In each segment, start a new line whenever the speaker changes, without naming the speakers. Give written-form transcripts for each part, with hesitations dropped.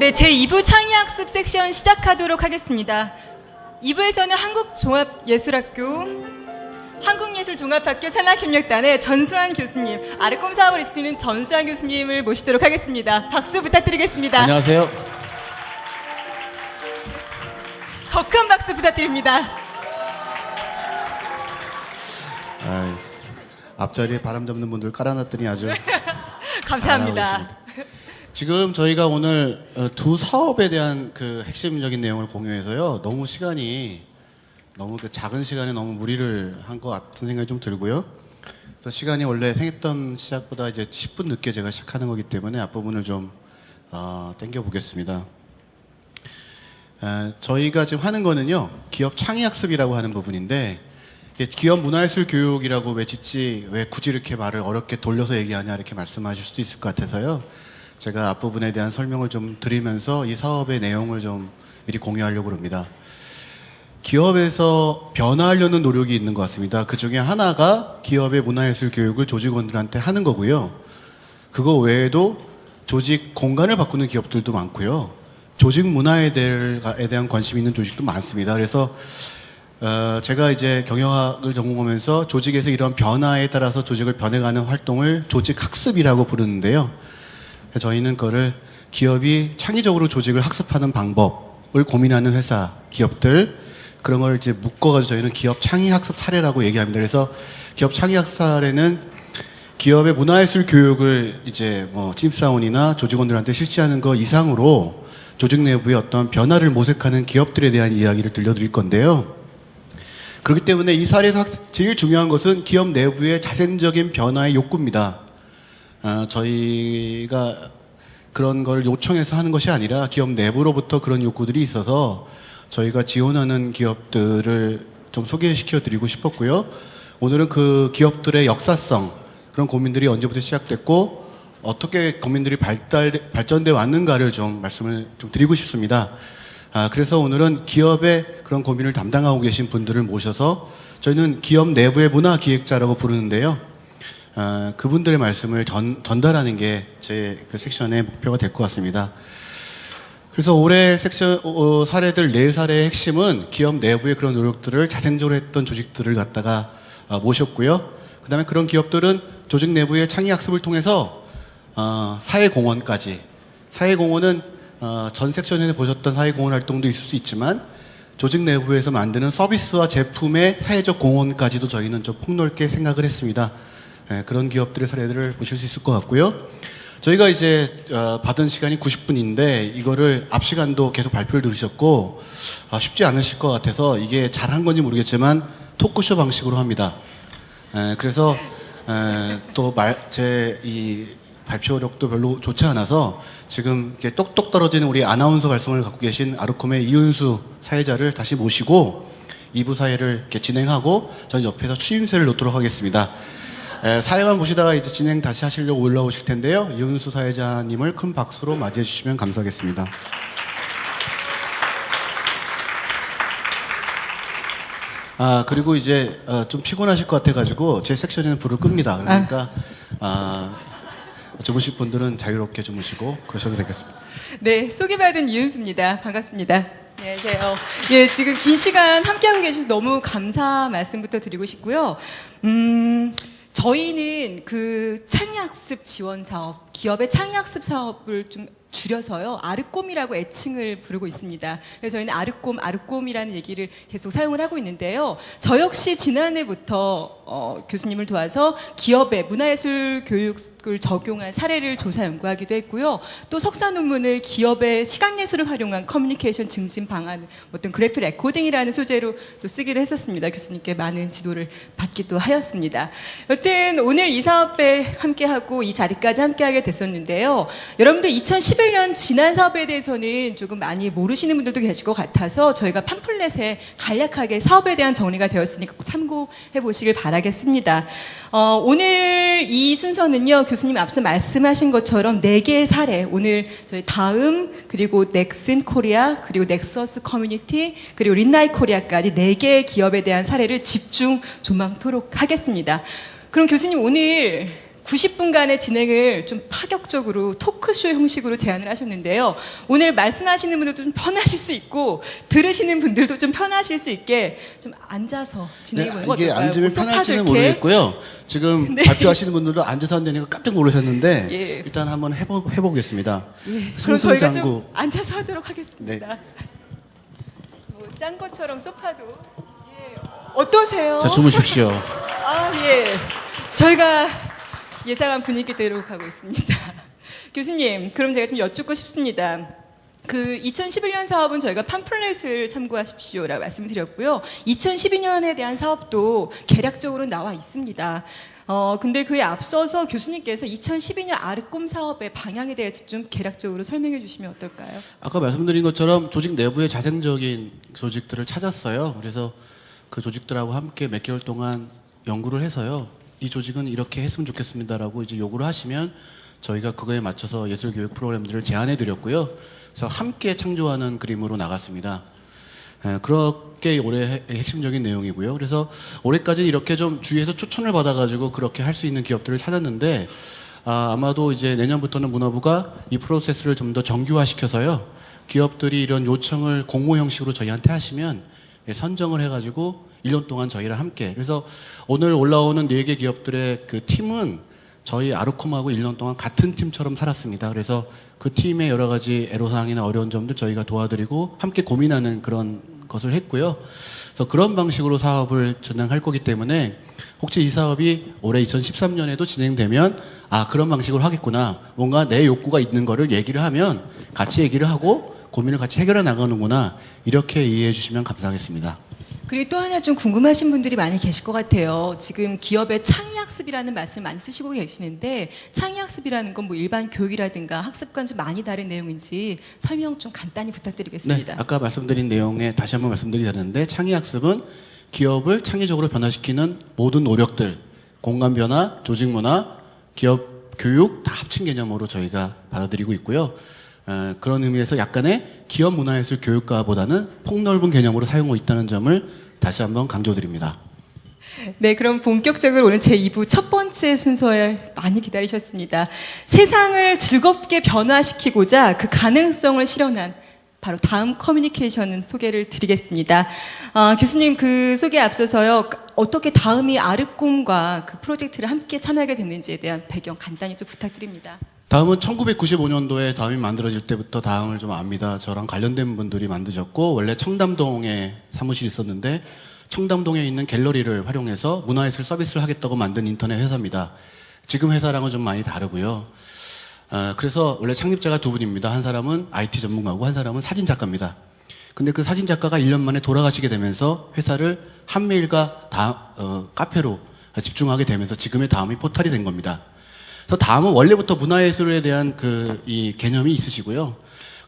네, 제2부 창의학습 섹션 시작하도록 하겠습니다. 2부에서는 한국종합예술학교, 한국예술종합학교 산학협력단의 전수환 교수님, 아르꼼 사업을 이수는 전수환 교수님을 모시도록 하겠습니다. 박수 부탁드리겠습니다.
안녕하세요.
더 큰 박수 부탁드립니다.
앞자리에 바람 잡는 분들 깔아놨더니 아주
감사합니다.
잘하고 있습니다. 지금 저희가 오늘 두 사업에 대한 그 핵심적인 내용을 공유해서요. 너무 시간이 너무 그 작은 시간에 너무 무리를 한 것 같은 생각이 좀 들고요. 그래서 시간이 원래 생각했던 시작보다 이제 10분 늦게 제가 시작하는 거기 때문에 앞부분을 좀 당겨 보겠습니다. 저희가 지금 하는 거는요, 기업 창의학습이라고 하는 부분인데, 기업 문화예술 교육이라고 왜 짓지, 왜 굳이 이렇게 말을 어렵게 돌려서 얘기하냐, 이렇게 말씀하실 수도 있을 것 같아서요. 제가 앞부분에 대한 설명을 좀 드리면서 이 사업의 내용을 좀 미리 공유하려고 합니다. 기업에서 변화하려는 노력이 있는 것 같습니다. 그 중에 하나가 기업의 문화예술 교육을 조직원들한테 하는 거고요. 그거 외에도 조직 공간을 바꾸는 기업들도 많고요. 조직 문화에 대한 관심이 있는 조직도 많습니다. 그래서 제가 이제 경영학을 전공하면서 조직에서 이런 변화에 따라서 조직을 변해가는 활동을 조직 학습이라고 부르는데요. 저희는 그거를 기업이 창의적으로 조직을 학습하는 방법을 고민하는 회사, 기업들, 그런 걸 이제 묶어가지고 저희는 기업 창의학습 사례라고 얘기합니다. 그래서 기업 창의학습 사례는 기업의 문화예술 교육을 이제 뭐 신입사원이나 조직원들한테 실시하는 거 이상으로 조직 내부의 어떤 변화를 모색하는 기업들에 대한 이야기를 들려드릴 건데요. 그렇기 때문에 이 사례에서 제일 중요한 것은 기업 내부의 자생적인 변화의 욕구입니다. 저희가 그런 걸 요청해서 하는 것이 아니라 기업 내부로부터 그런 욕구들이 있어서 저희가 지원하는 기업들을 좀 소개시켜 드리고 싶었고요. 오늘은 그 기업들의 역사성, 그런 고민들이 언제부터 시작됐고 어떻게 고민들이 발전돼 왔는가를 좀 말씀을 좀 드리고 싶습니다. 그래서 오늘은 기업의 그런 고민을 담당하고 계신 분들을 모셔서 저희는 기업 내부의 문화기획자라고 부르는데요. 그분들의 말씀을 전달하는 게 제 그 섹션의 목표가 될 것 같습니다. 그래서 올해 섹션 사례들 4사례의 핵심은 기업 내부의 그런 노력들을 자생적으로 했던 조직들을 갖다가 모셨고요. 그 다음에 그런 기업들은 조직 내부의 창의학습을 통해서 사회공헌까지, 사회공헌은 전 섹션에 보셨던 사회공헌 활동도 있을 수 있지만 조직 내부에서 만드는 서비스와 제품의 사회적 공헌까지도 저희는 좀 폭넓게 생각을 했습니다. 그런 기업들의 사례들을 보실 수 있을 것 같고요. 저희가 이제 받은 시간이 90분인데 이거를 앞 시간도 계속 발표를 들으셨고 쉽지 않으실 것 같아서 이게 잘한 건지 모르겠지만 토크쇼 방식으로 합니다. 그래서 또 제 이 발표력도 별로 좋지 않아서 지금 이렇게 똑똑 떨어지는 우리 아나운서 발성을 갖고 계신 아르콤의 이은수 사회자를 다시 모시고 2부 사회를 이렇게 진행하고 전 옆에서 추임새를 놓도록 하겠습니다. 사회만 보시다가 이제 진행 다시 하시려고 올라오실 텐데요. 이은수 사회자님을 큰 박수로 맞이해 주시면 감사하겠습니다. 그리고 이제 좀 피곤하실 것 같아가지고 제 섹션에는 불을 끕니다. 그러니까 주무실 분들은 자유롭게 주무시고 그러셔도 되겠습니다.
네, 소개받은 이은수입니다. 반갑습니다. 안녕하세요. 예, 지금 긴 시간 함께하고 계셔서 너무 감사 말씀부터 드리고 싶고요. 저희는 그 창의학습 지원 사업, 기업의 창의학습 사업을 좀 줄여서요, 아르꼼이라고 애칭을 부르고 있습니다. 그래서 저희는 아르꼼이라는 얘기를 계속 사용을 하고 있는데요. 저 역시 지난해부터 교수님을 도와서 기업의 문화예술 교육을 적용한 사례를 조사 연구하기도 했고요. 또 석사 논문을 기업의 시각예술을 활용한 커뮤니케이션 증진 방안, 어떤 그래프 레코딩이라는 소재로 또 쓰기도 했었습니다. 교수님께 많은 지도를 받기도 하였습니다. 여튼 오늘 이 사업에 함께하고 이 자리까지 함께하게 됐었는데요. 여러분들 2011년 지난 사업에 대해서는 조금 많이 모르시는 분들도 계실 것 같아서 저희가 팜플렛에 간략하게 사업에 대한 정리가 되었으니까 꼭 참고해 보시길 바라겠습니다. 오늘 이 순서는요, 교수님 앞서 말씀하신 것처럼 4개의 사례, 오늘 저희 다음, 그리고 넥슨 코리아, 그리고 넥서스 커뮤니티, 그리고 린나이 코리아까지 4개의 기업에 대한 사례를 집중 조망토록 하겠습니다. 그럼 교수님 오늘 90분간의 진행을 좀 파격적으로 토크쇼 형식으로 제안을 하셨는데요. 오늘 말씀하시는 분들도 좀 편하실 수 있고 들으시는 분들도 좀 편하실 수 있게 좀 앉아서 진행해보는 거
이게
어떨까요?
앉으면
소파도
편할지는
이렇게.
모르겠고요. 지금
네.
발표하시는 분들도 앉아서 한다니까 깜짝 놀라셨는데
예.
일단 한번 해보겠습니다.
예, 그럼 저희가
승승장구.
좀 앉아서 하도록 하겠습니다.
네.
뭐 짠 것처럼 소파도. 예. 어떠세요?
자, 주무십시오.
아, 예. 저희가 예상한 분위기대로 가고 있습니다. 교수님, 그럼 제가 좀 여쭙고 싶습니다. 그 2011년 사업은 저희가 팜플렛을 참고하십시오라고 말씀드렸고요. 2012년에 대한 사업도 계략적으로 나와 있습니다. 근데 그에 앞서서 교수님께서 2012년 아르꼼 사업의 방향에 대해서 좀 계략적으로 설명해 주시면 어떨까요?
아까 말씀드린 것처럼 조직 내부의 자생적인 조직들을 찾았어요. 그래서 그 조직들하고 함께 몇 개월 동안 연구를 해서요. 이 조직은 이렇게 했으면 좋겠습니다라고 이제 요구를 하시면 저희가 그거에 맞춰서 예술교육 프로그램들을 제안해 드렸고요. 그래서 함께 창조하는 그림으로 나갔습니다. 그렇게 올해 핵심적인 내용이고요. 그래서 올해까지 이렇게 좀 주위에서 추천을 받아가지고 그렇게 할 수 있는 기업들을 찾았는데 아마도 이제 내년부터는 문화부가 이 프로세스를 좀 더 정규화시켜서요. 기업들이 이런 요청을 공모 형식으로 저희한테 하시면 선정을 해가지고 1년 동안 저희랑 함께. 그래서 오늘 올라오는 4개 기업들의 그 팀은 저희 아르콤하고 1년 동안 같은 팀처럼 살았습니다. 그래서 그 팀의 여러 가지 애로사항이나 어려운 점들 저희가 도와드리고 함께 고민하는 그런 것을 했고요. 그래서 그런 방식으로 사업을 진행할 거기 때문에 혹시 이 사업이 올해 2013년에도 진행되면 그런 방식으로 하겠구나. 뭔가 내 욕구가 있는 거를 얘기를 하면 같이 얘기를 하고 고민을 같이 해결해 나가는구나. 이렇게 이해해 주시면 감사하겠습니다.
그리고 또 하나 좀 궁금하신 분들이 많이 계실 것 같아요. 지금 기업의 창의학습이라는 말씀 많이 쓰시고 계시는데 창의학습이라는 건 뭐 일반 교육이라든가 학습과는 좀 많이 다른 내용인지 설명 좀 간단히 부탁드리겠습니다.
네, 아까 말씀드린 내용에 다시 한번 말씀드리자는데 창의학습은 기업을 창의적으로 변화시키는 모든 노력들, 공간 변화, 조직 문화, 기업 교육 다 합친 개념으로 저희가 받아들이고 있고요. 그런 의미에서 약간의 기업 문화예술 교육과보다는 폭넓은 개념으로 사용하고 있다는 점을 다시 한번 강조드립니다.
네, 그럼 본격적으로 오늘 제2부 첫 번째 순서에 많이 기다리셨습니다. 세상을 즐겁게 변화시키고자 그 가능성을 실현한 바로 다음 커뮤니케이션 소개를 드리겠습니다. 교수님 그 소개에 앞서서요. 어떻게 다음이 아르꼼과 그 프로젝트를 함께 참여하게 됐는지에 대한 배경 간단히 좀 부탁드립니다.
다음은 1995년도에 다음이 만들어질 때부터 다음을 좀 압니다. 저랑 관련된 분들이 만드셨고 원래 청담동에 사무실이 있었는데 청담동에 있는 갤러리를 활용해서 문화예술 서비스를 하겠다고 만든 인터넷 회사입니다. 지금 회사랑은 좀 많이 다르고요. 그래서 원래 창립자가 두 분입니다. 한 사람은 IT 전문가고 한 사람은 사진작가입니다. 근데 그 사진작가가 1년 만에 돌아가시게 되면서 회사를 한메일과 카페로 집중하게 되면서 지금의 다음이 포탈이 된 겁니다. 그래서 다음은 원래부터 문화예술에 대한 이 개념이 있으시고요.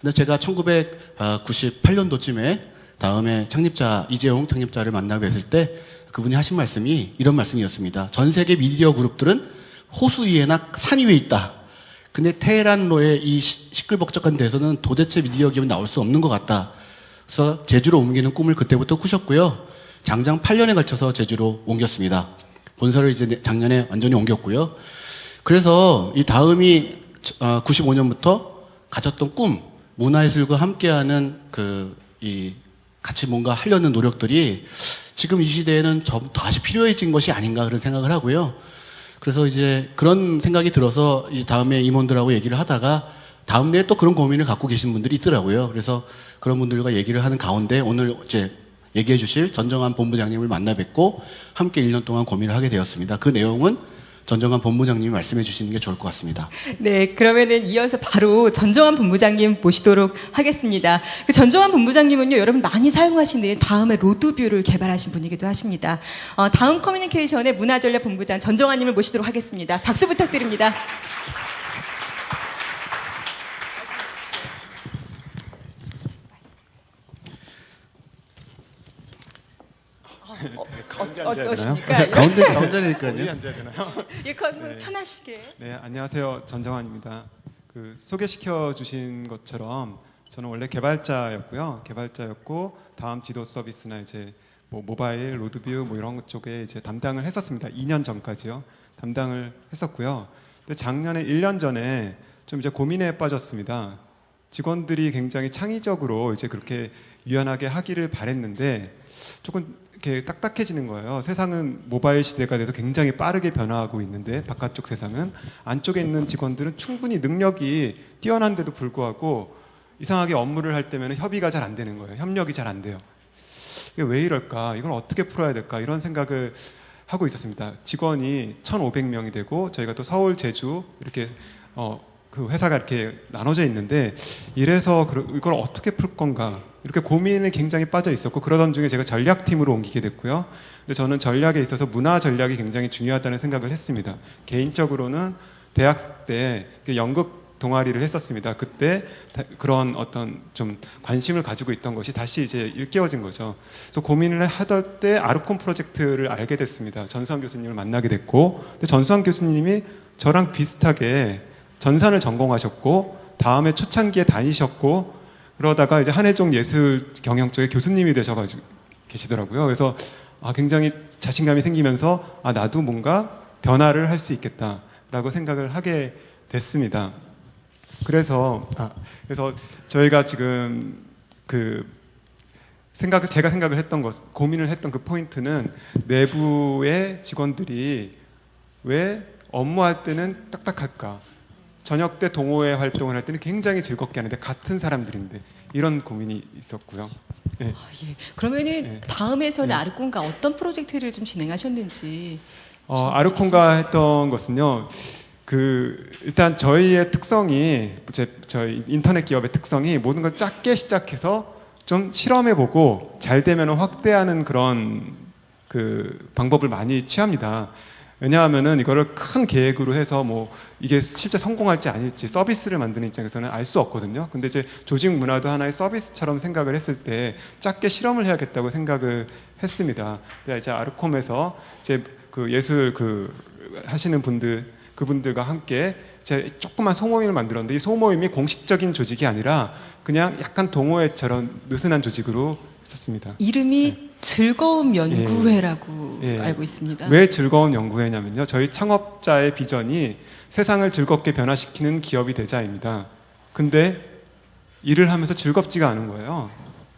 근데 제가 1998년도쯤에 다음에 창립자, 이재용 창립자를 만나게 됐을 때 그분이 하신 말씀이 이런 말씀이었습니다. 전 세계 미디어 그룹들은 호수 위에나 산 위에 있다. 근데 테헤란로의 이 시끌벅적한 데서는 도대체 미디어 기업이 나올 수 없는 것 같다. 그래서 제주로 옮기는 꿈을 그때부터 꾸셨고요. 장장 8년에 걸쳐서 제주로 옮겼습니다. 본사를 이제 작년에 완전히 옮겼고요. 그래서 이 다음이 95년부터 가졌던 꿈, 문화예술과 함께하는 같이 뭔가 하려는 노력들이 지금 이 시대에는 좀 다시 필요해진 것이 아닌가 그런 생각을 하고요. 그래서 이제 그런 생각이 들어서 이 다음에 임원들하고 얘기를 하다가 다음 내에 또 그런 고민을 갖고 계신 분들이 있더라고요. 그래서 그런 분들과 얘기를 하는 가운데 오늘 이제 얘기해 주실 전정환 본부장님을 만나 뵙고 함께 1년 동안 고민을 하게 되었습니다. 그 내용은 전정환 본부장님이 말씀해 주시는 게 좋을 것 같습니다.
네, 그러면은 이어서 바로 전정환 본부장님 모시도록 하겠습니다. 그 전정환 본부장님은요, 여러분 많이 사용하시는 다음에 로드뷰를 개발하신 분이기도 하십니다. 다음 커뮤니케이션의 문화전략 본부장 전정환님을 모시도록 하겠습니다. 박수 부탁드립니다. 어떠십니까?
가운데니까요.
앉아야 되나요?
예, 편하시게.
네, 안녕하세요. 전정환입니다. 소개시켜 주신 것처럼 저는 원래 개발자였고 다음 지도 서비스나 이제 뭐 모바일, 로드뷰 뭐 이런 것 쪽에 이제 담당을 했었습니다. 2년 전까지요. 담당을 했었고요. 근데 작년에 1년 전에 좀 이제 고민에 빠졌습니다. 직원들이 굉장히 창의적으로 이제 그렇게 유연하게 하기를 바랬는데 조금 이렇게 딱딱해지는 거예요. 세상은 모바일 시대가 돼서 굉장히 빠르게 변화하고 있는데 바깥쪽 세상은 안쪽에 있는 직원들은 충분히 능력이 뛰어난데도 불구하고 이상하게 업무를 할 때면 협의가 잘 안 되는 거예요. 협력이 잘 안 돼요. 이게 왜 이럴까? 이걸 어떻게 풀어야 될까? 이런 생각을 하고 있었습니다. 직원이 1,500명이 되고 저희가 또 서울, 제주 이렇게 그 회사가 이렇게 나눠져 있는데 이래서 이걸 어떻게 풀 건가 이렇게 고민에 굉장히 빠져 있었고 그러던 중에 제가 전략팀으로 옮기게 됐고요. 근데 저는 전략에 있어서 문화 전략이 굉장히 중요하다는 생각을 했습니다. 개인적으로는 대학 때 연극 동아리를 했었습니다. 그때 그런 어떤 좀 관심을 가지고 있던 것이 다시 이제 일깨워진 거죠. 그래서 고민을 하던 때 아르콘 프로젝트를 알게 됐습니다. 전수환 교수님을 만나게 됐고, 근데 전수환 교수님이 저랑 비슷하게 전산을 전공하셨고, 다음에 초창기에 다니셨고, 그러다가 이제 한혜종 예술 경영 쪽에 교수님이 되셔가지고 계시더라고요. 그래서 굉장히 자신감이 생기면서 나도 뭔가 변화를 할 수 있겠다라고 생각을 하게 됐습니다. 그래서 저희가 지금 제가 생각을 했던 고민을 했던 그 포인트는 내부의 직원들이 왜 업무할 때는 딱딱할까? 저녁 때 동호회 활동을 할 때는 굉장히 즐겁게 하는데 같은 사람들인데 이런 고민이 있었고요. 네.
예. 그러면은
네.
다음에서는
네.
아르콘과 어떤 프로젝트를 좀 진행하셨는지.
아르콘과 했던 것은요. 일단 저희의 특성이 저희 인터넷 기업의 특성이 모든 걸 작게 시작해서 좀 실험해보고 잘 되면 확대하는 그런 방법을 많이 취합니다. 왜냐하면은 이거를 큰 계획으로 해서 이게 실제 성공할지 아닐지 서비스를 만드는 입장에서는 알 수 없거든요. 근데 이제 조직 문화도 하나의 서비스처럼 생각을 했을 때 작게 실험을 해야겠다고 생각을 했습니다. 근데 이제 아르콤에서 이제 예술 하시는 그분들과 함께 제가 조그만 소모임을 만들었는데 이 소모임이 공식적인 조직이 아니라 그냥 약간 동호회처럼 느슨한 조직으로 있었습니다.
이름이 즐거움 연구회라고 알고 있습니다.
왜 즐거운 연구회냐면요. 저희 창업자의 비전이 세상을 즐겁게 변화시키는 기업이 되자입니다. 근데 일을 하면서 즐겁지가 않은 거예요.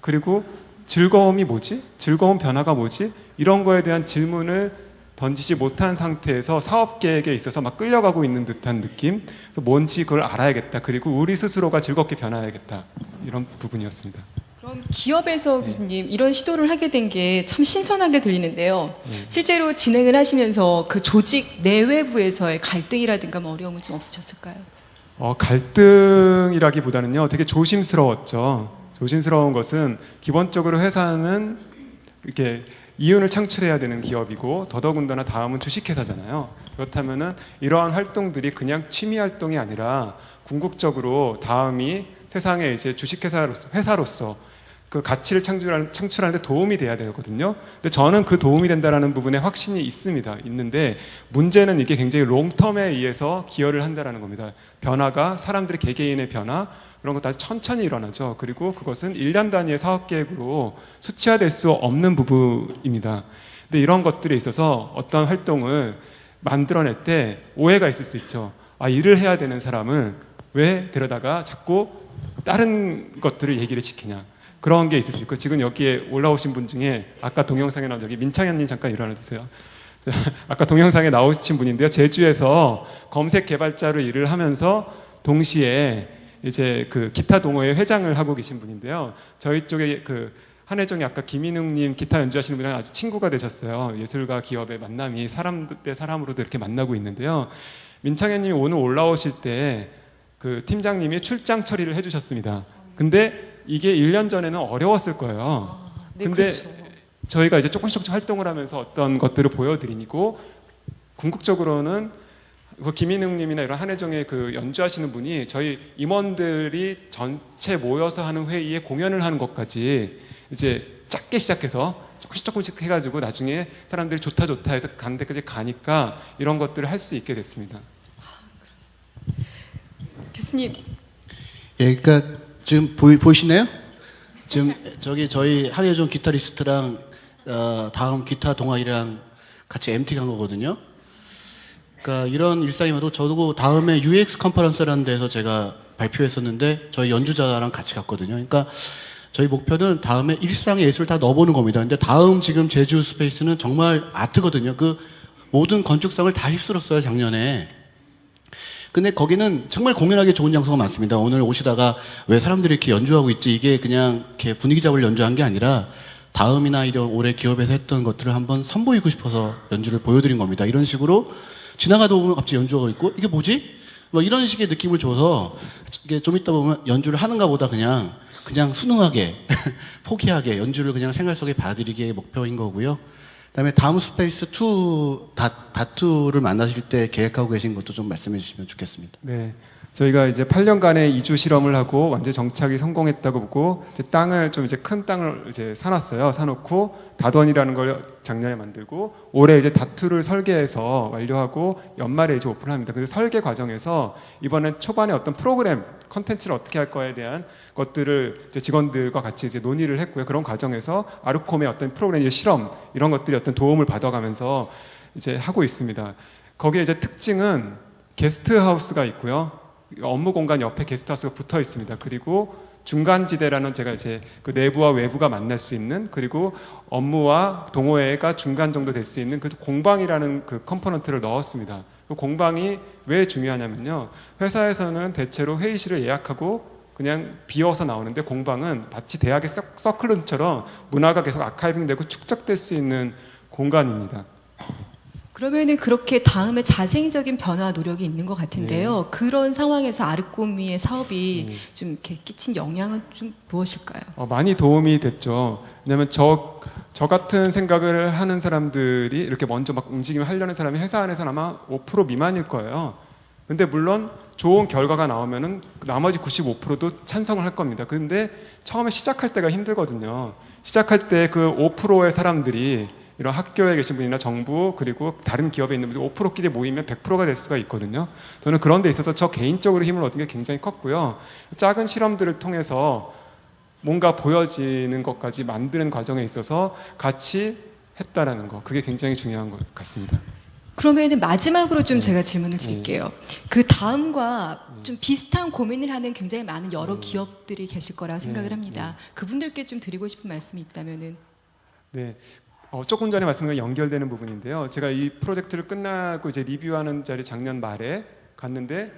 그리고 즐거움이 뭐지? 즐거운 변화가 뭐지? 이런 거에 대한 질문을 던지지 못한 상태에서 사업 계획에 있어서 막 끌려가고 있는 듯한 느낌, 뭔지 그걸 알아야겠다. 그리고 우리 스스로가 즐겁게 변화해야겠다. 이런 부분이었습니다.
그럼 기업에서 교수님 이런 시도를 하게 된 게 참 신선하게 들리는데요. 실제로 진행을 하시면서 그 조직 내외부에서의 갈등이라든가 어려움은 좀 없으셨을까요?
갈등이라기보다는요, 되게 조심스러웠죠. 조심스러운 것은 기본적으로 회사는 이렇게 이윤을 창출해야 되는 기업이고 더더군다나 다음은 주식회사잖아요. 그렇다면은 이러한 활동들이 그냥 취미 활동이 아니라 궁극적으로 다음이 세상에 이제 회사로서 그 가치를 창출하는데 도움이 돼야 되거든요. 근데 저는 그 도움이 된다라는 부분에 확신이 있는데 문제는 이게 굉장히 롱텀에 의해서 기여를 한다라는 겁니다. 변화가 사람들의 개개인의 변화 그런 것도 아주 천천히 일어나죠. 그리고 그것은 1년 단위의 사업 계획으로 수치화될 수 없는 부분입니다. 근데 이런 것들에 있어서 어떤 활동을 만들어낼 때 오해가 있을 수 있죠. 일을 해야 되는 사람을 왜 데려다가 자꾸 다른 것들을 얘기를 시키냐. 그런 게 있을 수 있고, 지금 여기에 올라오신 분 중에 아까 동영상에 나온 여기 민창현님 잠깐 일어나주세요. 아까 동영상에 나오신 분인데요. 제주에서 검색 개발자로 일을 하면서 동시에 이제 기타 동호회 회장을 하고 계신 분인데요. 저희 쪽에 한혜종이 아까 김인웅님 기타 연주하시는 분이랑 아주 친구가 되셨어요. 예술가 기업의 만남이 사람 대 사람으로도 이렇게 만나고 있는데요. 민창현님이 오늘 올라오실 때 팀장님이 출장 처리를 해주셨습니다. 근데 이게 1년 전에는 어려웠을 거예요.
네,
근데
그렇죠.
저희가 이제 조금씩 활동을 하면서 어떤 것들을 보여드리고 궁극적으로는 김인웅님이나 이런 한혜종의 연주하시는 분이 저희 임원들이 전체 모여서 하는 회의에 공연을 하는 것까지 이제 작게 시작해서 조금씩 해가지고 나중에 사람들이 좋다 해서 가는 데까지 가니까 이런 것들을 할 수 있게 됐습니다.
교수님.
예, 그러니까 지금 보이시나요? 지금 저희 한혜종 기타리스트랑 다음 기타 동아리랑 같이 MT 간 거거든요. 그러니까 이런 일상이면도 저도 다음에 UX 컨퍼런스라는 데서 제가 발표했었는데 저희 연주자랑 같이 갔거든요. 그러니까 저희 목표는 다음에 일상의 예술을 다 넣어보는 겁니다. 근데 다음 지금 제주 스페이스는 정말 아트거든요. 그 모든 건축성을 다 휩쓸었어요, 작년에. 근데 거기는 정말 공연하기 좋은 장소가 많습니다. 오늘 오시다가 왜 사람들이 이렇게 연주하고 있지? 이게 그냥 이렇게 분위기 잡을 연주한 게 아니라 다음이나 이런 올해 기업에서 했던 것들을 한번 선보이고 싶어서 연주를 보여드린 겁니다. 이런 식으로 지나가다 보면 갑자기 연주가 있고 이게 뭐지? 뭐 이런 식의 느낌을 줘서 이게 좀 이따 보면 연주를 하는가 보다 그냥 순응하게 포기하게 연주를 그냥 생활 속에 받아들이기의 목표인 거고요. 그다음에 다음 스페이스 2 다투를 만나실 때 계획하고 계신 것도 좀 말씀해 주시면 좋겠습니다.
네. 저희가 이제 8년간의 이주 실험을 하고 완전 정착이 성공했다고 보고 이제 땅을 좀 이제 큰 땅을 이제 사놨어요. 사놓고 다던이라는 걸 작년에 만들고 올해 이제 다투를 설계해서 완료하고 연말에 이제 오픈합니다. 그래서 설계 과정에서 이번엔 초반에 어떤 프로그램 컨텐츠를 어떻게 할 거에 대한 것들을 이제 직원들과 같이 이제 논의를 했고요. 그런 과정에서 아르콤의 어떤 프로그램 이제 실험 이런 것들이 어떤 도움을 받아가면서 이제 하고 있습니다. 거기에 이제 특징은 게스트하우스가 있고요. 업무 공간 옆에 게스트하우스가 붙어 있습니다. 그리고 중간지대라는 제가 이제 그 내부와 외부가 만날 수 있는 그리고 업무와 동호회가 중간 정도 될 수 있는 그 공방이라는 그 컴포넌트를 넣었습니다. 그 공방이 왜 중요하냐면요. 회사에서는 대체로 회의실을 예약하고 그냥 비어서 나오는데 공방은 마치 대학의 서클룸처럼 문화가 계속 아카이빙되고 축적될 수 있는 공간입니다.
그러면은 그렇게 다음에 자생적인 변화 노력이 있는 것 같은데요. 그런 상황에서 아르꼬미의 사업이 좀 이렇게 끼친 영향은 좀 무엇일까요?
많이 도움이 됐죠. 왜냐하면 저 같은 생각을 하는 사람들이 이렇게 먼저 막 움직임을 하려는 사람이 회사 안에서는 아마 5% 미만일 거예요. 근데 물론 좋은 결과가 나오면은 나머지 95%도 찬성을 할 겁니다. 근데 처음에 시작할 때가 힘들거든요. 시작할 때 그 5%의 사람들이 이런 학교에 계신 분이나 정부 그리고 다른 기업에 있는 분들이 5%끼리 모이면 100%가 될 수가 있거든요. 저는 그런 데 있어서 저 개인적으로 힘을 얻은 게 굉장히 컸고요. 작은 실험들을 통해서 뭔가 보여지는 것까지 만드는 과정에 있어서 같이 했다라는 거 그게 굉장히 중요한 것 같습니다.
그러면은 마지막으로 좀 제가 질문을 드릴게요. 그 다음과 좀 비슷한 고민을 하는 굉장히 많은 여러 기업들이 계실 거라고 생각을 합니다. 그분들께 좀 드리고 싶은 말씀이 있다면은.
네. 조금 전에 말씀과 연결되는 부분인데요. 제가 이 프로젝트를 끝나고 이제 리뷰하는 자리 작년 말에 갔는데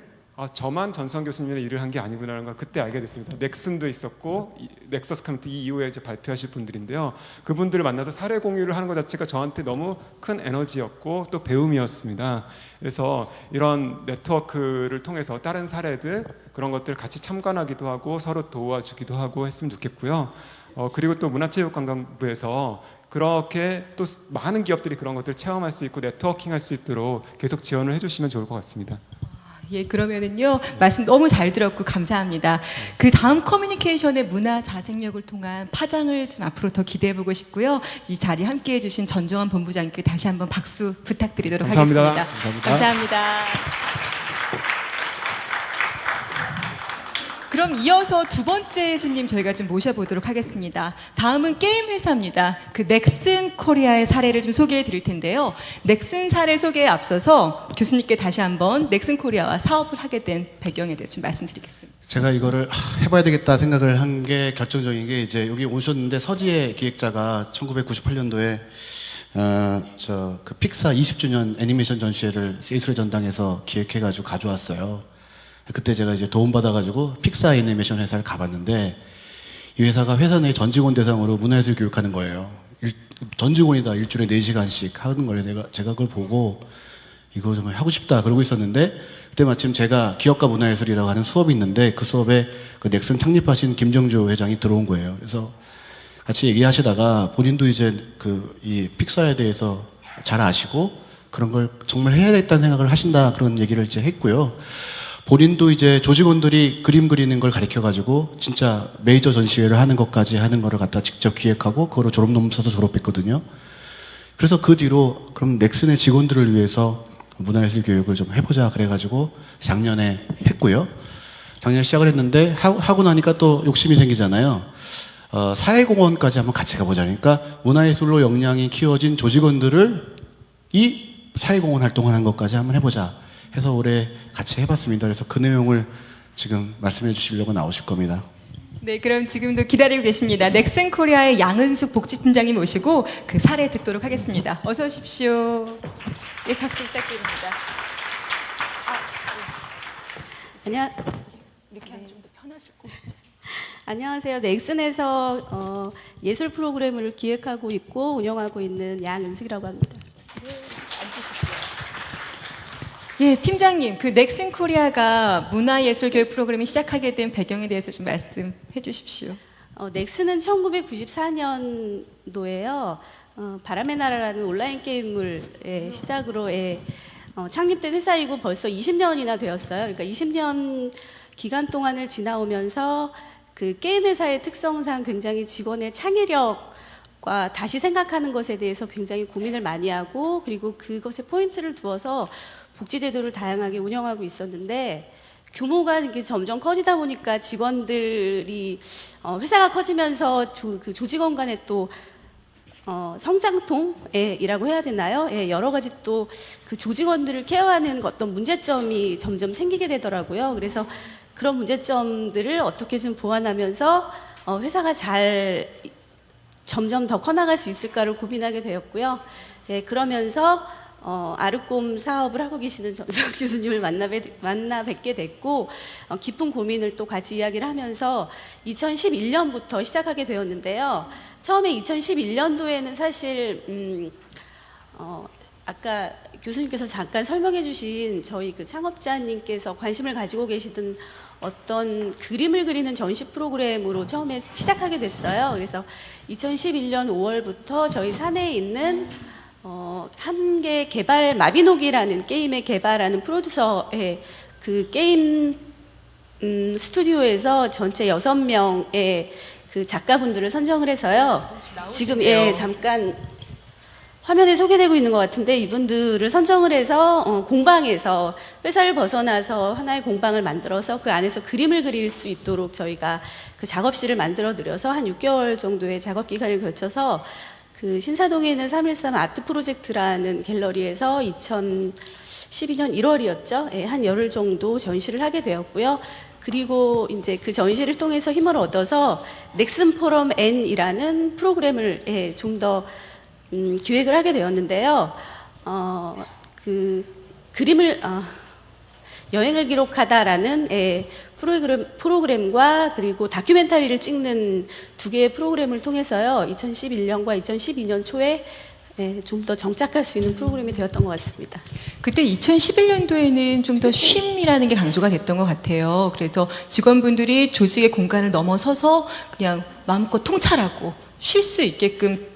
저만 전수환 교수님이랑 일을 한 게 아니구나라는 걸 그때 알게 됐습니다. 넥슨도 있었고 넥서스 커뮤니티 이후에 이제 발표하실 분들인데요. 그분들을 만나서 사례 공유를 하는 것 자체가 저한테 너무 큰 에너지였고 또 배움이었습니다. 그래서 이런 네트워크를 통해서 다른 사례들 그런 것들을 같이 참관하기도 하고 서로 도와주기도 하고 했으면 좋겠고요. 그리고 또 문화체육관광부에서 그렇게 또 많은 기업들이 그런 것들을 체험할 수 있고 네트워킹 할 수 있도록 계속 지원을 해주시면 좋을 것 같습니다.
예, 그러면은요, 말씀 너무 잘 들었고 감사합니다. 그 다음 커뮤니케이션의 문화 자생력을 통한 파장을 좀 앞으로 더 기대해보고 싶고요. 이 자리 함께 해주신 전정환 본부장님께 다시 한번 박수 부탁드리도록
감사합니다.
하겠습니다. 감사합니다. 그럼 이어서 두 번째 손님 저희가 좀 모셔보도록 하겠습니다. 다음은 게임 회사입니다. 그 넥슨 코리아의 사례를 좀 소개해 드릴 텐데요. 넥슨 사례 소개에 앞서서 교수님께 다시 한번 넥슨 코리아와 사업을 하게 된 배경에 대해서 좀 말씀드리겠습니다.
제가 이거를 해봐야 되겠다 생각을 한 게 결정적인 게 이제 여기 오셨는데 서지혜 기획자가 1998년도에 그 픽사 20주년 애니메이션 전시회를 예술의 전당에서 기획해가지고 가져왔어요. 그때 제가 이제 도움받아가지고 픽사 애니메이션 회사를 가봤는데 이 회사가 회사 내 전 직원 대상으로 문화예술 교육하는 거예요. 전 직원이 다 일주일에 4시간씩 하는 거예요. 제가 그걸 보고 이거 정말 하고 싶다 그러고 있었는데 그때 마침 제가 기업가 문화예술이라고 하는 수업이 있는데 그 수업에 그 넥슨 창립하신 김정주 회장이 들어온 거예요. 그래서 같이 얘기하시다가 본인도 이제 이 픽사에 대해서 잘 아시고 그런 걸 정말 해야겠다는 생각을 하신다 그런 얘기를 이제 했고요. 본인도 이제 조직원들이 그림 그리는 걸 가르쳐가지고 진짜 메이저 전시회를 하는 것까지 하는 거를 갖다 직접 기획하고 그거로 졸업논문 써서 졸업했거든요. 그래서 그 뒤로 그럼 넥슨의 직원들을 위해서 문화예술 교육을 좀 해보자 그래가지고 작년에 했고요. 작년에 시작을 했는데 하고 나니까 또 욕심이 생기잖아요. 사회공헌까지 한번 같이 가보자. 그러니까 문화예술로 역량이 키워진 조직원들을 이 사회공헌 활동을 하는 것까지 한번 해보자 해서 올해 같이 해봤습니다. 그래서 그 내용을 지금 말씀해 주시려고 나오실 겁니다.
네, 그럼 지금도 기다리고 계십니다. 넥슨 코리아의 양은숙 복지팀장님 모시고 그 사례 듣도록 하겠습니다. 어서 오십시오. 예, 박수 부탁드립니다. 이렇게 하면 좀 더 편하실 것 같아요.
안녕하세요. 넥슨에서 예술 프로그램을 기획하고 있고 운영하고 있는 양은숙이라고 합니다.
예, 팀장님, 그 넥슨 코리아가 문화예술 교육 프로그램을 시작하게 된 배경에 대해서 좀 말씀해 주십시오.
넥슨은 1994년도에요. 바람의 나라라는 온라인 게임을 시작으로 창립된 회사이고 벌써 20년이나 되었어요. 그러니까 20년 기간 동안을 지나오면서 그 게임 회사의 특성상 굉장히 직원의 창의력과 다시 생각하는 것에 대해서 굉장히 고민을 많이 하고 그리고 그것에 포인트를 두어서 복지제도를 다양하게 운영하고 있었는데 규모가 이렇게 점점 커지다 보니까 직원들이 회사가 커지면서 그 조직원 간에 또 성장통이라고 해야 되나요? 예, 여러 가지 또 그 조직원들을 케어하는 어떤 문제점이 점점 생기게 되더라고요. 그래서 그런 문제점들을 어떻게 좀 보완하면서 회사가 잘 점점 더 커나갈 수 있을까를 고민하게 되었고요. 예, 그러면서 아르꼼 사업을 하고 계시는 전석 교수님을 만나 뵙게 됐고 깊은 고민을 또 같이 이야기를 하면서 2011년부터 시작하게 되었는데요. 처음에 2011년도에는 사실 아까 교수님께서 잠깐 설명해 주신 저희 그 창업자님께서 관심을 가지고 계시던 어떤 그림을 그리는 전시 프로그램으로 처음에 시작하게 됐어요. 그래서 2011년 5월부터 저희 사내에 있는 한계 개발 마비노기라는 게임의 개발하는 프로듀서의 그 게임 스튜디오에서 전체 6명의 그 작가분들을 선정을 해서요. 지금 잠깐 화면에 소개되고 있는 것 같은데 이분들을 선정을 해서 공방에서 회사를 벗어나서 하나의 공방을 만들어서 그 안에서 그림을 그릴 수 있도록 저희가 그 작업실을 만들어 드려서 한 6개월 정도의 작업 기간을 거쳐서 그 신사동에 있는 313 아트 프로젝트라는 갤러리에서 2012년 1월이었죠. 예, 한 열흘 정도 전시를 하게 되었고요. 그리고 이제 그 전시를 통해서 힘을 얻어서 넥슨 포럼 N이라는 프로그램을 좀 더 기획을 하게 되었는데요. 그 그림을 여행을 기록하다라는 프로그램과 그리고 다큐멘터리를 찍는 두 개의 프로그램을 통해서요. 2011년과 2012년 초에 좀 더 정착할 수 있는 프로그램이 되었던 것 같습니다.
그때 2011년도에는 좀 더 쉼이라는 게 강조가 됐던 것 같아요. 그래서 직원분들이 조직의 공간을 넘어서서 그냥 마음껏 통찰하고 쉴 수 있게끔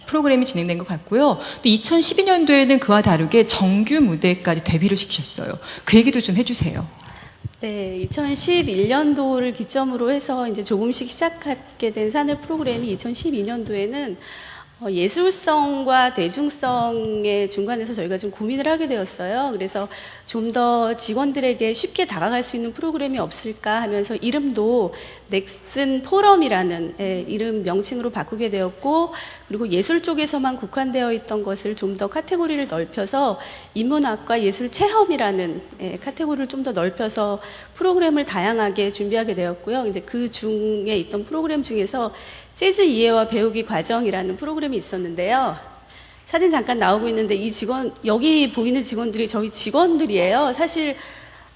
프로그램이 진행된 것 같고요. 또 2012년도에는 그와 다르게 정규 무대까지 데뷔를 시키셨어요. 그 얘기도 좀 해주세요.
네, 2011년도를 기점으로 해서 이제 조금씩 시작하게 된 사내 프로그램이 2012년도에는 예술성과 대중성의 중간에서 저희가 좀 고민을 하게 되었어요. 그래서 좀 더 직원들에게 쉽게 다가갈 수 있는 프로그램이 없을까 하면서 이름도 넥슨 포럼이라는 이름 명칭으로 바꾸게 되었고 그리고 예술 쪽에서만 국한되어 있던 것을 좀 더 카테고리를 넓혀서 인문학과 예술 체험이라는 카테고리를 좀 더 넓혀서 프로그램을 다양하게 준비하게 되었고요. 근데 그 중에 있던 프로그램 중에서 재즈 이해와 배우기 과정이라는 프로그램이 있었는데요. 사진 잠깐 나오고 있는데 이 여기 보이는 직원들이 저희 직원들이에요. 사실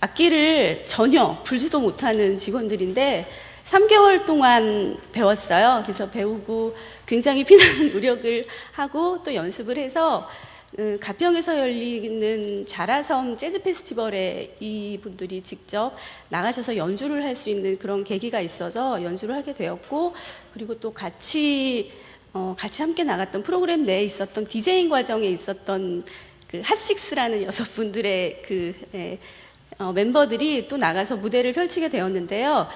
악기를 전혀 불지도 못하는 직원들인데 3개월 동안 배웠어요. 그래서 배우고 굉장히 피나는 노력을 하고 또 연습을 해서 가평에서 열리는 자라섬 재즈 페스티벌에 이분들이 직접 나가셔서 연주를 할 수 있는 그런 계기가 있어서 연주를 하게 되었고 그리고 또 같이 함께 나갔던 프로그램 내에 있었던 디제잉 과정에 있었던 그 핫식스라는 6분들의 멤버들이 또 나가서 무대를 펼치게 되었는데요.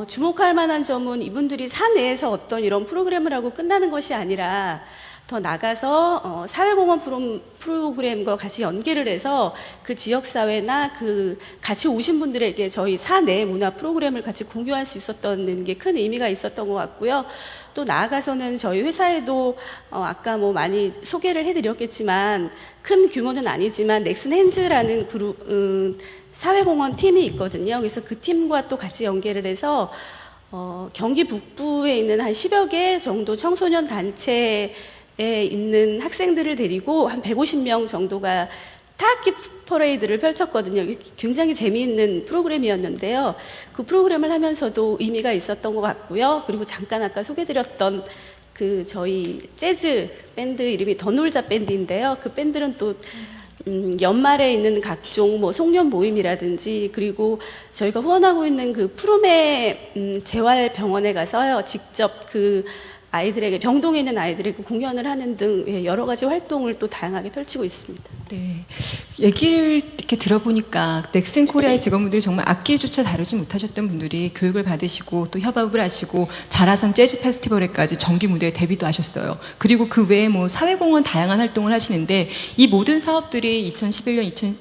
주목할 만한 점은 이분들이 사내에서 어떤 이런 프로그램을 하고 끝나는 것이 아니라 더 나가서 사회공헌 프로그램과 같이 연계를 해서 그 지역사회나 그 같이 오신 분들에게 저희 사내 문화 프로그램을 같이 공유할 수 있었던 게 큰 의미가 있었던 것 같고요. 또 나아가서는 저희 회사에도 아까 뭐 많이 소개를 해드렸겠지만 큰 규모는 아니지만 넥슨 핸즈라는 그룹 사회공헌 팀이 있거든요. 그래서 그 팀과 또 같이 연계를 해서 경기 북부에 있는 한 10여 개 정도 청소년 단체에 있는 학생들을 데리고 한 150명 정도가 타악기 퍼레이드를 펼쳤거든요. 굉장히 재미있는 프로그램이었는데요. 그 프로그램을 하면서도 의미가 있었던 것 같고요. 그리고 잠깐 아까 소개드렸던 그 저희 재즈 밴드 이름이 더 놀자 밴드인데요. 그 밴드는 또 연말에 있는 각종 뭐 송년 모임이라든지 그리고 저희가 후원하고 있는 그 푸르메 재활병원에 가서요. 직접 그 아이들에게 병동에 있는 아이들에게 공연을 하는 등 여러 가지 활동을 또 다양하게 펼치고 있습니다.
네, 얘기를 이렇게 들어보니까 넥슨 코리아의 직원분들이 정말 악기조차 다루지 못하셨던 분들이 교육을 받으시고 또 협업을 하시고 자라섬 재즈 페스티벌에까지 정기 무대에 데뷔도 하셨어요. 그리고 그 외에 뭐 사회공헌 다양한 활동을 하시는데 이 모든 사업들이 2011년,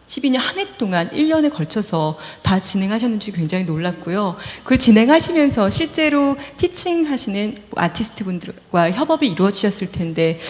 2012년 한 해 동안 1년에 걸쳐서 다 진행하셨는지 굉장히 놀랐고요. 그걸 진행하시면서 실제로 티칭하시는 아티스트 분들과 협업이 이루어지셨을 텐데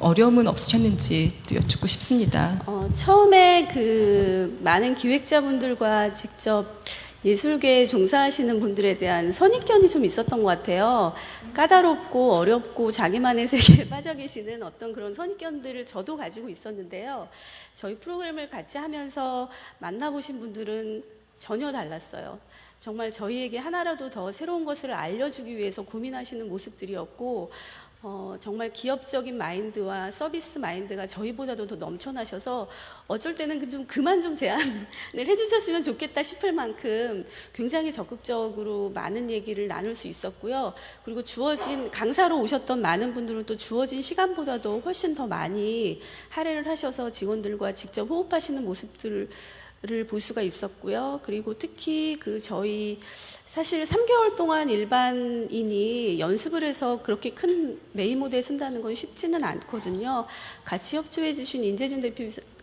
어려움은 없으셨는지 또 여쭙고 싶습니다.
처음에 그 많은 기획자분들과 직접 예술계에 종사하시는 분들에 대한 선입견이 좀 있었던 것 같아요. 까다롭고 어렵고 자기만의 세계에 빠져 계시는 어떤 그런 선입견들을 저도 가지고 있었는데요. 저희 프로그램을 같이 하면서 만나보신 분들은 전혀 달랐어요. 정말 저희에게 하나라도 더 새로운 것을 알려주기 위해서 고민하시는 모습들이었고 정말 기업적인 마인드와 서비스 마인드가 저희보다도 더 넘쳐나셔서 어쩔 때는 좀 그만 좀 제안을 해주셨으면 좋겠다 싶을 만큼 굉장히 적극적으로 많은 얘기를 나눌 수 있었고요. 그리고 주어진 강사로 오셨던 많은 분들은 또 주어진 시간보다도 훨씬 더 많이 할애를 하셔서 직원들과 직접 호흡하시는 모습들을 볼 수가 있었고요. 그리고 특히 그 저희 사실 3개월 동안 일반인이 연습을 해서 그렇게 큰 메인 무대에 쓴다는 건 쉽지는 않거든요. 같이 협조해 주신 인재진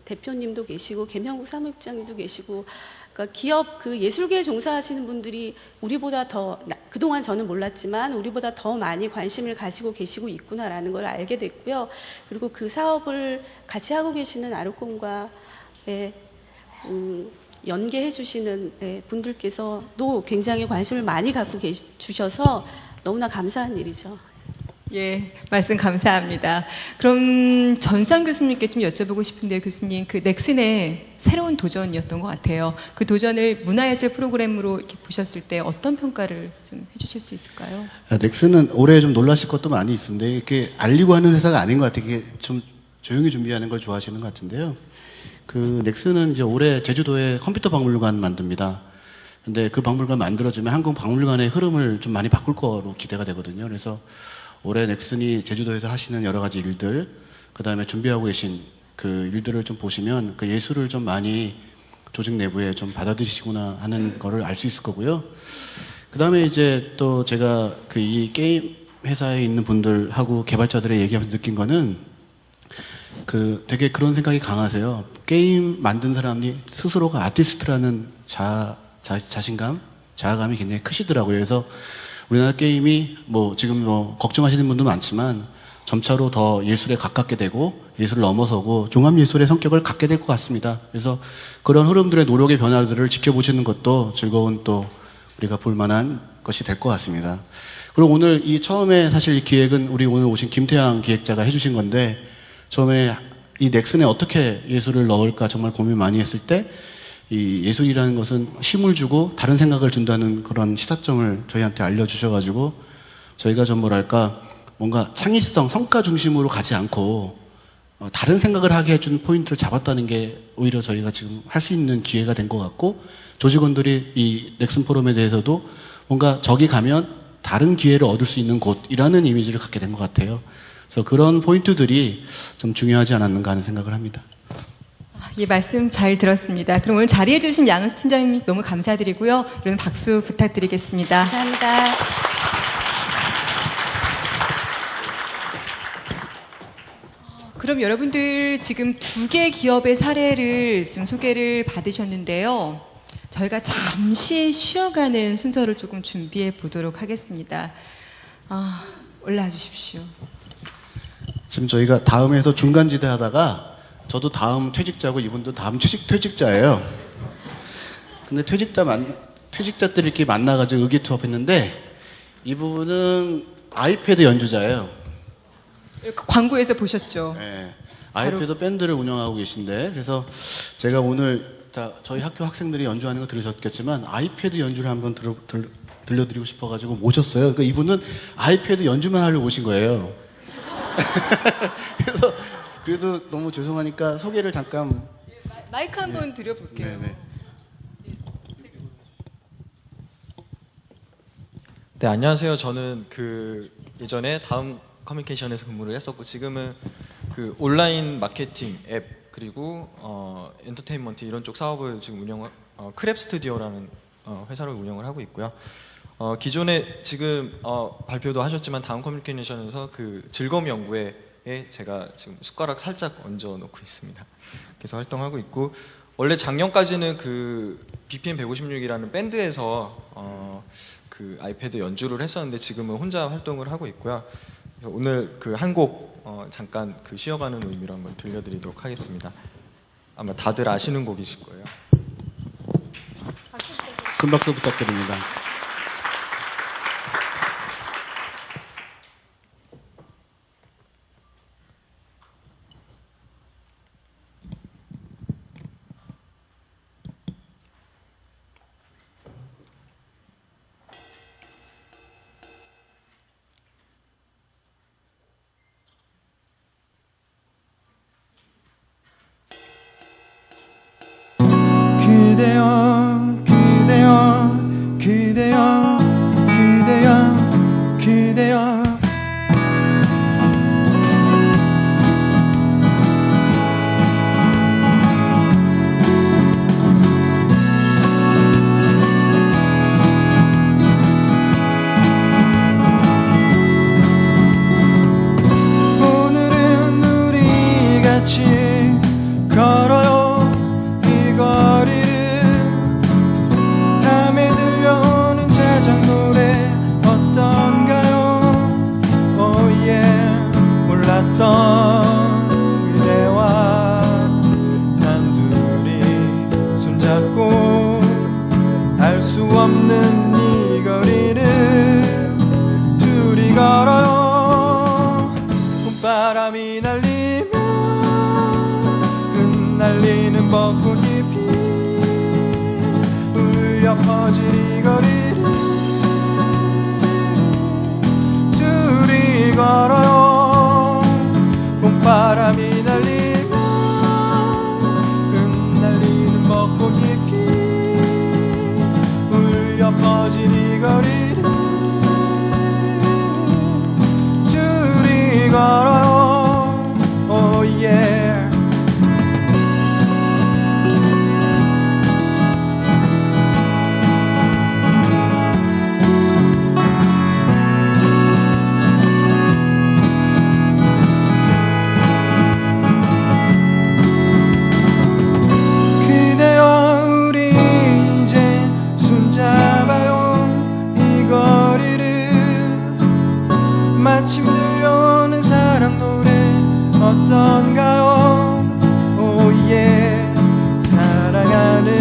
대표님도 계시고 계명국 사무국장님도 계시고 그러니까 기업 그 예술계에 종사하시는 분들이 우리보다 더 그동안 저는 몰랐지만 우리보다 더 많이 관심을 가지고 계시고 있구나라는 걸 알게 됐고요. 그리고 그 사업을 같이 하고 계시는 아르콤과 연계해 주시는 분들께서도 굉장히 관심을 많이 갖고 주셔서 너무나 감사한 일이죠.
예, 말씀 감사합니다. 그럼 전수환 교수님께 좀 여쭤보고 싶은데요, 교수님. 그 넥슨의 새로운 도전이었던 것 같아요. 그 도전을 문화예술 프로그램으로 이렇게 보셨을 때 어떤 평가를 좀 해주실 수 있을까요?
넥슨은 올해 좀 놀라실 것도 많이 있는데 이렇게 알리고 하는 회사가 아닌 것 같아요. 이게 좀 조용히 준비하는 걸 좋아하시는 것 같은데요. 그 넥슨은 이제 올해 제주도에 컴퓨터 박물관 만듭니다. 근데 그 박물관 만들어지면 한국 박물관의 흐름을 좀 많이 바꿀 거로 기대가 되거든요. 그래서 올해 넥슨이 제주도에서 하시는 여러 가지 일들, 그 다음에 준비하고 계신 그 일들을 좀 보시면 그 예술을 좀 많이 조직 내부에 좀 받아들이시구나 하는 거를 알 수 있을 거고요. 그 다음에 이제 또 제가 그 이 게임 회사에 있는 분들하고 개발자들의 얘기하면서 느낀 거는 그 되게 그런 생각이 강하세요. 게임 만든 사람이 스스로가 아티스트라는 자신감, 자아감이 굉장히 크시더라고요. 그래서 우리나라 게임이 뭐 지금 뭐 걱정하시는 분도 많지만 점차로 더 예술에 가깝게 되고 예술을 넘어서고 종합예술의 성격을 갖게 될 것 같습니다. 그래서 그런 흐름들의 노력의 변화들을 지켜보시는 것도 즐거운 또 우리가 볼만한 것이 될 것 같습니다. 그리고 오늘 이 처음에 사실 이 기획은 우리 오늘 오신 김태양 기획자가 해주신 건데 처음에 이 넥슨에 어떻게 예술을 넣을까 정말 고민 많이 했을 때 이 예술이라는 것은 힘을 주고 다른 생각을 준다는 그런 시사점을 저희한테 알려주셔가지고 저희가 좀 뭐랄까 뭔가 창의성, 성과 중심으로 가지 않고 다른 생각을 하게 해주는 포인트를 잡았다는 게 오히려 저희가 지금 할 수 있는 기회가 된 것 같고 조직원들이 이 넥슨 포럼에 대해서도 뭔가 저기 가면 다른 기회를 얻을 수 있는 곳이라는 이미지를 갖게 된 것 같아요. 그래서 그런 포인트들이 좀 중요하지 않았는가 하는 생각을 합니다.
예, 말씀 잘 들었습니다. 그럼 오늘 자리해 주신 양은수 팀장님 너무 감사드리고요. 이런 박수 부탁드리겠습니다.
감사합니다.
그럼 여러분들 지금 2개 기업의 사례를 지금 소개를 받으셨는데요. 저희가 잠시 쉬어가는 순서를 조금 준비해 보도록 하겠습니다. 올라와 주십시오.
지금 저희가 다음에서 중간지대 하다가 저도 다음 퇴직자고 이분도 다음 퇴직자예요. 근데 퇴직자들이 이렇게 만나가지고 의기투합했는데 이 부분은 아이패드 연주자예요.
광고에서 보셨죠?
네. 아이패드 밴드를 운영하고 계신데 그래서 제가 오늘 저희 학교 학생들이 연주하는 거 들으셨겠지만 아이패드 연주를 한번 들려드리고 싶어가지고 모셨어요. 그러니까 이분은 아이패드 연주만 하려고 오신 거예요. 그래서 그래도 너무 죄송하니까 소개를 잠깐.
마이크 한번 드려볼게요.
네네.
네, 안녕하세요. 저는 예전에 다음 커뮤니케이션에서 근무를 했었고 지금은 온라인 마케팅 앱 그리고 엔터테인먼트 이런 쪽 사업을 지금 크랩 스튜디오라는 회사를 운영을 하고 있고요. 기존에 지금 발표도 하셨지만 다음 커뮤니케이션에서 즐거움 연구회에 제가 지금 숟가락 살짝 얹어 놓고 있습니다. 그래서 활동하고 있고 원래 작년까지는 BPM 156이라는 밴드에서 아이패드 연주를 했었는데 지금은 혼자 활동을 하고 있고요. 그래서 오늘 한 곡 잠깐 쉬어가는 의미로 한번 들려드리도록 하겠습니다. 아마 다들 아시는 곡이실 거예요.
큰 박수 부탁드립니다.
그대여 그대여 그대여 그대여 그대여 오늘은 우리 같이 걸어요 이 거리를 밤에 들려오는 자작 노래 어떤가요 oh yeah 몰랐던 그대와 단둘이 손잡고 알 수 없는 이 거리를 둘이 걸어요 봄바람이 날리며 흩날리는 벚꽃잎이 울려 퍼질 이 거리를 둘이 걸어요 봄바람이 날리며 흩날리는 벚꽃잎이 울려 퍼질 이 거리를 둘이 걸어요 oh yeah 그대여 우리 이제 손잡아요 이 거리를 마침 들려오는 사랑 노래 어떤가요 oh yeah 사랑하는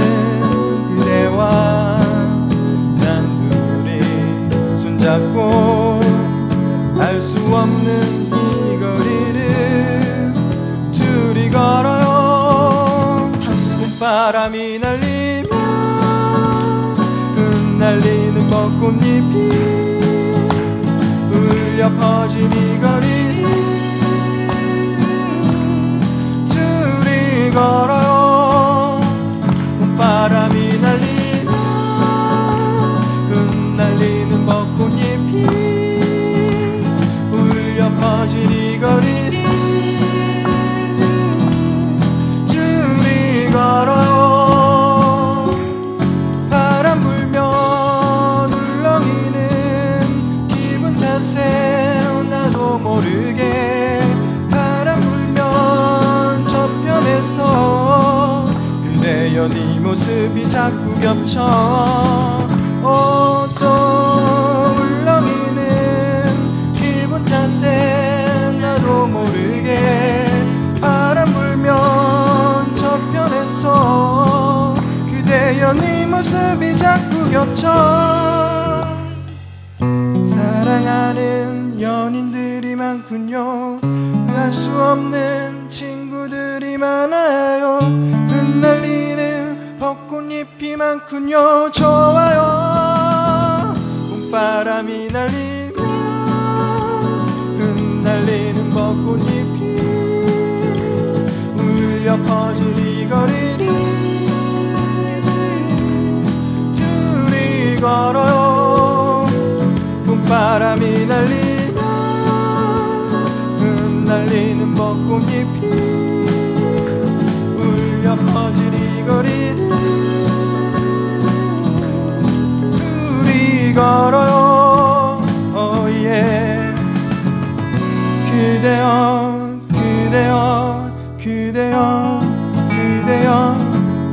그대와 단둘이 손잡고 알 수 없는 이 거리를 둘이 걸어요 봄바람이 날리며 흩날리는 벚꽃잎이 울려 퍼진 이 거리를 둘이 걸어요 봄바람이 날리며 흩날리는 벚꽃잎이 울려 퍼진 이 거리를 둘이 걸어요 바람 불면 울렁이는 기분 탓에 나도 모르게 바람 불면 모습이 자꾸 겹쳐 또 울렁이는 기분 탓에 나도 모르게 바람 불면 저편에서 그대여 네 모습이 자꾸 겹쳐 사랑하는 연인들이 많군요 알 수 없는 친구들이 많아요 흩날리는 벚꽃잎이 많군요 좋아요 봄바람이 날리며 흩날리는 벚꽃잎이 울려 퍼질 이 거리를 둘이 걸어요 봄바람이 날리며 흩날리는 벚꽃잎이 울려 퍼질 이 거리를 둘이 걸어요 oh yeah. 그대여 그대여 그대여 그대여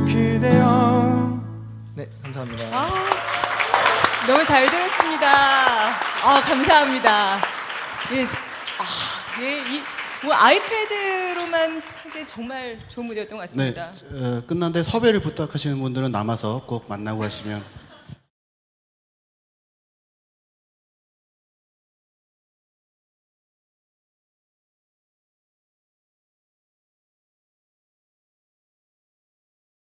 그대여
네, 감사합니다.
너무 잘 들었습니다. 감사합니다. 예, 뭐 아이패드로만 하기 정말 좋은 무대였던 것
네,
같습니다.
끝난 데 섭외를 부탁하시는 분들은 남아서 꼭 만나고 가시면